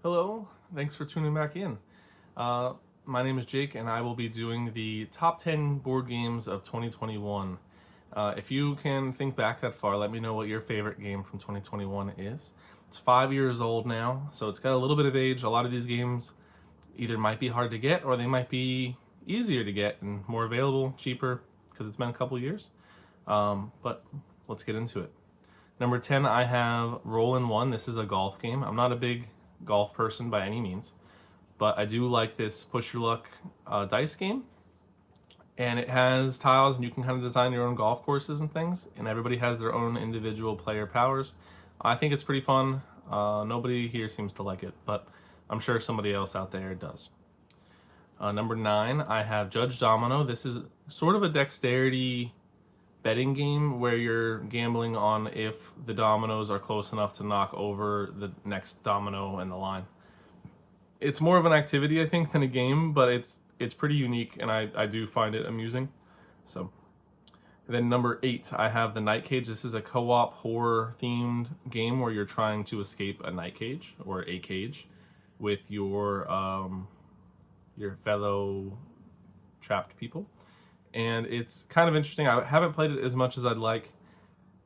Hello, thanks for tuning back in. Uh, my name is Jake, and I will be doing the top 10 board games of 2021. If you can think back that far, let me know what your favorite game from 2021 is. It's 5 years old now, so it's got a little bit of age. A lot of these games either might be hard to get or they might be easier to get and more available, cheaper, because it's been a couple years. But let's get into it. Number 10, I have Roll in One. This is a golf game. I'm not a big golf person by any means, but I do like this push your luck dice game. And it has tiles, and you can kind of design your own golf courses and things, and everybody has their own individual player powers. I think it's pretty fun. Nobody here seems to like it, but I'm sure somebody else out there does. Number 9, I have Judge Domino. This is sort of a dexterity betting game where you're gambling on if the dominoes are close enough to knock over the next domino in the line. It's more of an activity, I think, than a game, but it's pretty unique, and I do find it amusing. So, and then number 8, I have the Night Cage. This is a co-op horror themed game where you're trying to escape a night cage or a cage with your fellow trapped people. And it's kind of interesting. I haven't played it as much as I'd like,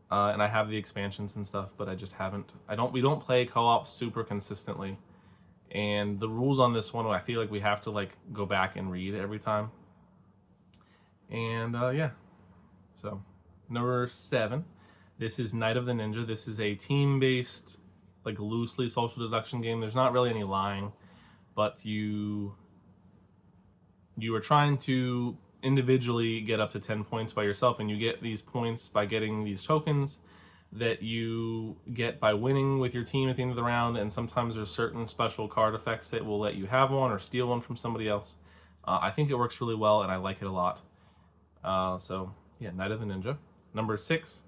and I have the expansions and stuff, but I just haven't. We don't play co-op super consistently, and the rules on this one, I feel like we have to go back and read every time. And yeah, so number 7, this is Night of the Ninja. This is a team-based, loosely social deduction game. There's not really any lying, but you are trying to individually get up to 10 points by yourself, and you get these points by getting these tokens that you get by winning with your team at the end of the round, and sometimes there's certain special card effects that will let you have one or steal one from somebody else. I think it works really well, and I like it a lot. So yeah, Night of the Ninja. Number 6,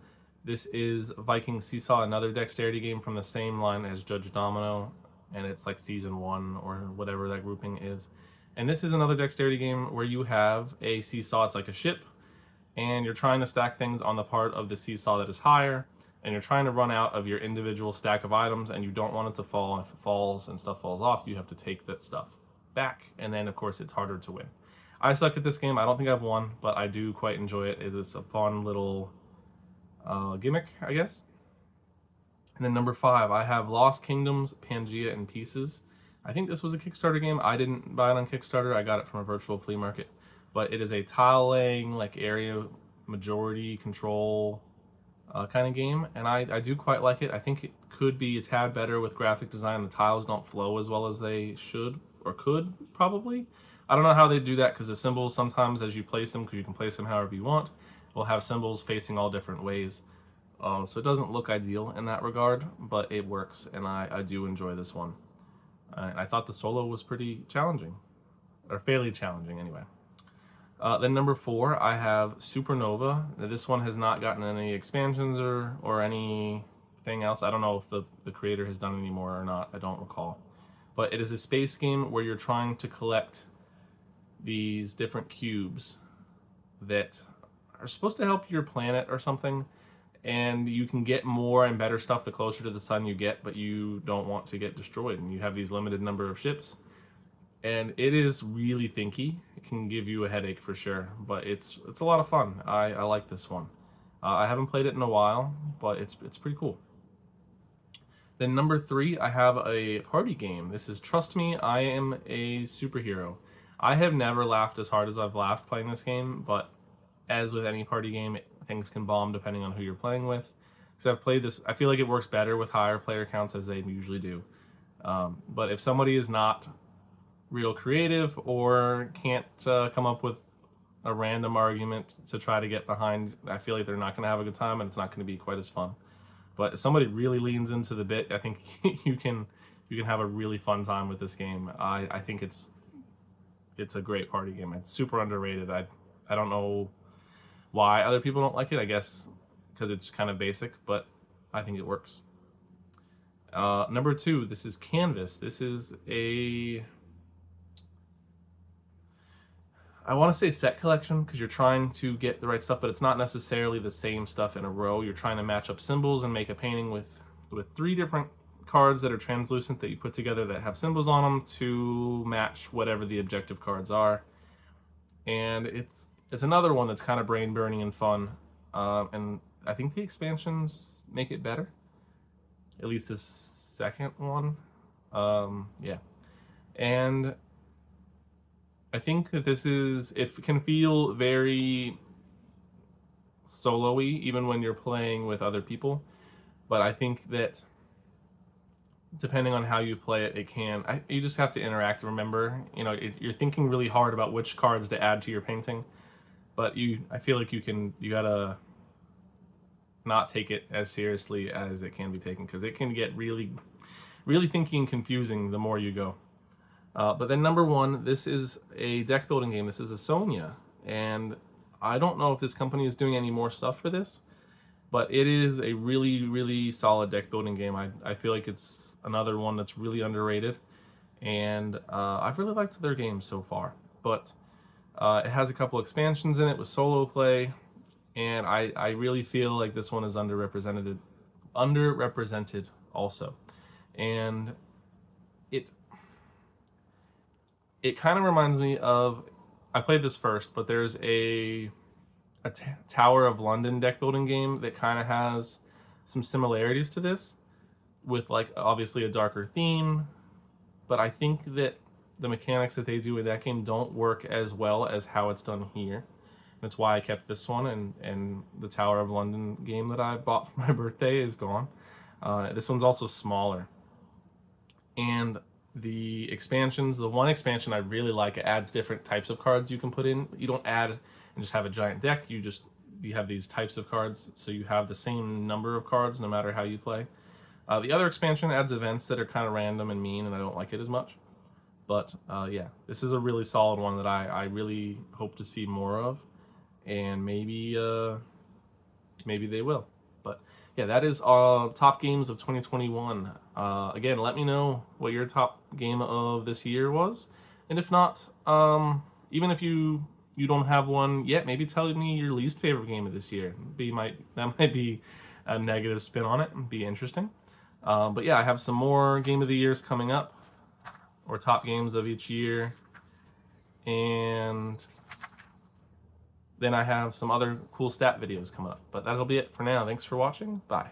this is Viking Seesaw, another dexterity game from the same line as Judge Domino, and it's like season 1 or whatever that grouping is. And this is another dexterity game where you have a seesaw. It's like a ship, and you're trying to stack things on the part of the seesaw that is higher, and you're trying to run out of your individual stack of items, and you don't want it to fall. And if it falls and stuff falls off, you have to take that stuff back, and then of course it's harder to win. I suck at this game. I don't think I've won, but I do quite enjoy it. It is a fun little gimmick, I guess. And then number 5, I have Lost Kingdoms, Pangea in Pieces. I think this was a Kickstarter game. I didn't buy it on Kickstarter. I got it from a virtual flea market. But it is a tile laying, area majority control kind of game, and I do quite like it. I think it could be a tad better with graphic design. The tiles don't flow as well as they should or could, probably. I don't know how they do that, because the symbols sometimes, as you place them, because you can place them however you want, will have symbols facing all different ways. So it doesn't look ideal in that regard, but it works, and I do enjoy this one. I thought the solo was pretty challenging, or fairly challenging anyway. Then number 4, I have Supernova. Now, this one has not gotten any expansions or anything else. I don't know if the creator has done any more or not. I don't recall. But it is a space game where you're trying to collect these different cubes that are supposed to help your planet or something. And you can get more and better stuff the closer to the sun you get, but you don't want to get destroyed. And you have these limited number of ships. And it is really thinky. It can give you a headache for sure, but it's a lot of fun. I like this one. I haven't played it in a while, but it's pretty cool. Then number 3, I have a party game. This is Trust Me, I Am a Superhero. I have never laughed as hard as I've laughed playing this game, but as with any party game, things can bomb depending on who you're playing with. Because I've played this, I feel like it works better with higher player counts, as they usually do. But if somebody is not real creative or can't come up with a random argument to try to get behind, I feel like they're not going to have a good time, and it's not going to be quite as fun. But if somebody really leans into the bit, I think you can have a really fun time with this game. I think it's a great party game. It's super underrated. I don't know why other people don't like it. I guess because it's kind of basic, but I think it works. Number 2, this is Canvas. This is I want to say set collection, because you're trying to get the right stuff, but it's not necessarily the same stuff in a row. You're trying to match up symbols and make a painting with 3 different cards that are translucent that you put together that have symbols on them to match whatever the objective cards are. And it's another one that's kind of brain burning and fun. And I think the expansions make it better. At least the second one. Yeah. And I think that it can feel very solo-y even when you're playing with other people. But I think that depending on how you play it, you just have to interact. Remember, you're thinking really hard about which cards to add to your painting, but I feel like you gotta not take it as seriously as it can be taken, because it can get really, really thinky and confusing the more you go. But then number 1, this is a deck building game. This is a Sonia, and I don't know if this company is doing any more stuff for this, but it is a really, really solid deck building game. I feel like it's another one that's really underrated, and I've really liked their games so far. But it has a couple expansions in it with solo play, and I really feel like this one is underrepresented also. And it kind of reminds me of, I played this first, but there's a Tower of London deck building game that kind of has some similarities to this, with like obviously a darker theme, but I think that the mechanics that they do with that game don't work as well as how it's done here. That's why I kept this one, and the Tower of London game that I bought for my birthday is gone. This one's also smaller. And the expansions, the one expansion I really like, it adds different types of cards you can put in. You don't add and just have a giant deck. You have these types of cards, so you have the same number of cards no matter how you play. The other expansion adds events that are kind of random and mean, and I don't like it as much. But yeah, this is a really solid one that I really hope to see more of, and maybe they will. But yeah, that is top games of 2021. Again, let me know what your top game of this year was, and if not, even if you don't have one yet, maybe tell me your least favorite game of this year. That might be a negative spin on it and be interesting. But yeah, I have some more game of the years coming up, or top games of each year, and then I have some other cool stat videos coming up. But that'll be it for now. Thanks for watching. Bye.